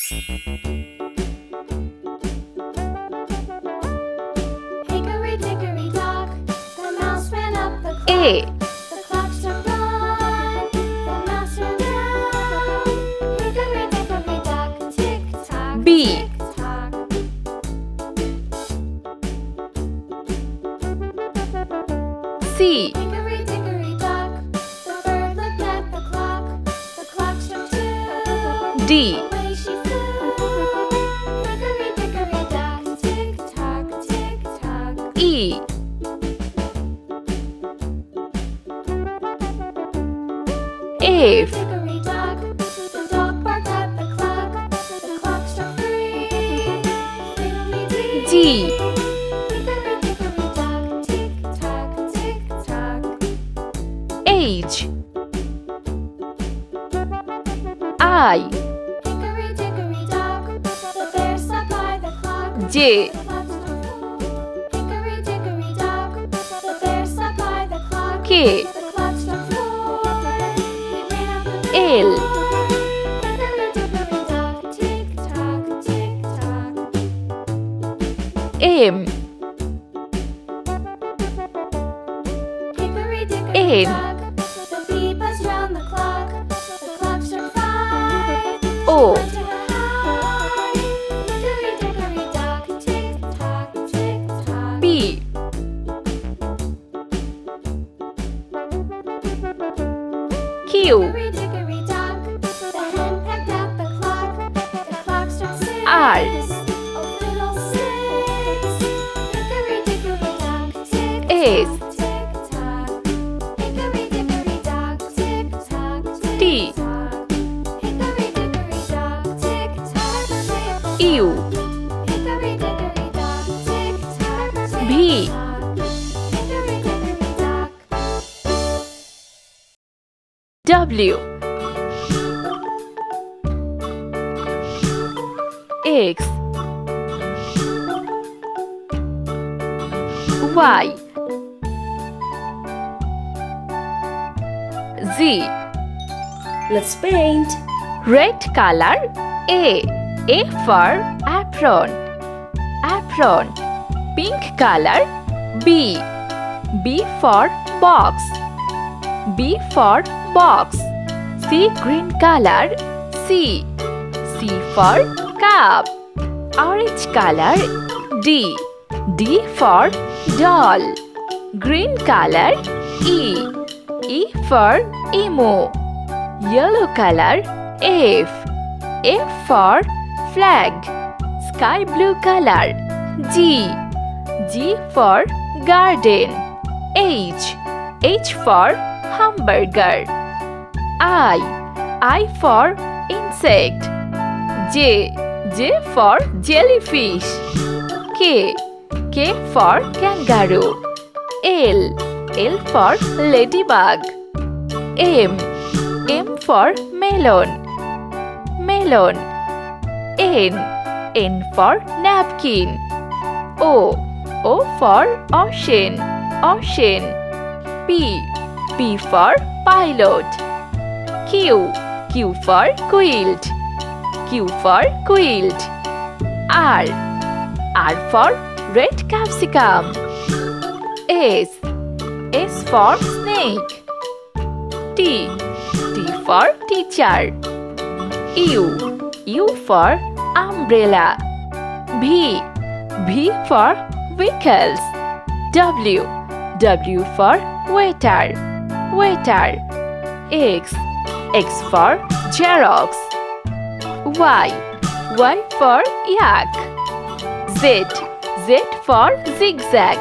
Hickory dickory dock, the mouse ran up the clock. A. The clock struck one, the mouse ran down. Hickory dickory dock, tick tock, B. tick tock. C. Hickory dickory dock, the bird looked at the clock. The clock struck two. D. Away she flew. Hickory dickory dock, tick tock, tick tock. E. F. Hickory dock, the dog barked at the clock. The clock struck three. Fiddly-dee. G. Hickory dickory dock, tick tock, tick tock. H. I. Hickory dickory dock, the bear sat by the clock. J. The clock struck four. Hickory dickory dock, the bear sat by the clock. K. The clock struck four. He ran out the L. door. Hickory dickory dock, tick tock, tick tock. M. Hickory dickory N. dock, the bee buzzed round the clock. The clock struck five. O. Went to her hive. Hickory dickory dock, tick tock, tick tock. P. Q. Hickory dickory dock, the hen pecked at the clock. The clock struck six. R. Oh, fiddlesticks. Hickory dickory dock, tick S. tock, tick tock. Hickory dickory dock, tick tock, tick T. tock. Hickory dickory dock, tick tock, tick tock. U. Hickory dickory dock, tick tock, tick V. tock. Hickory dickory dock. W. X. Y. Z. Let's paint. Red color. A. A for apron. Apron. Pink color. B. B for box. B for box. C. Green color. C. C for cup. Orange color. D. D for doll. Green color. E. E for emo. Yellow color. F. F for flag. Sky blue color. G. G for garden. H. H for hamburger. I for insect. J. J for jellyfish. K. K for kangaroo. L. L for ladybug. M. M for melon. Melon. N. N for napkin. O. O for ocean. Ocean. P. P for pilot. Q. Q for quilt. Q for quilt. R. R for red capsicum. S. S for snake. T. T for teacher. U. U for umbrella. V. V for vehicles. W. W for waiter. Waiter. X. X for Xerox. Y. Y for yak. Z. Z for zigzag.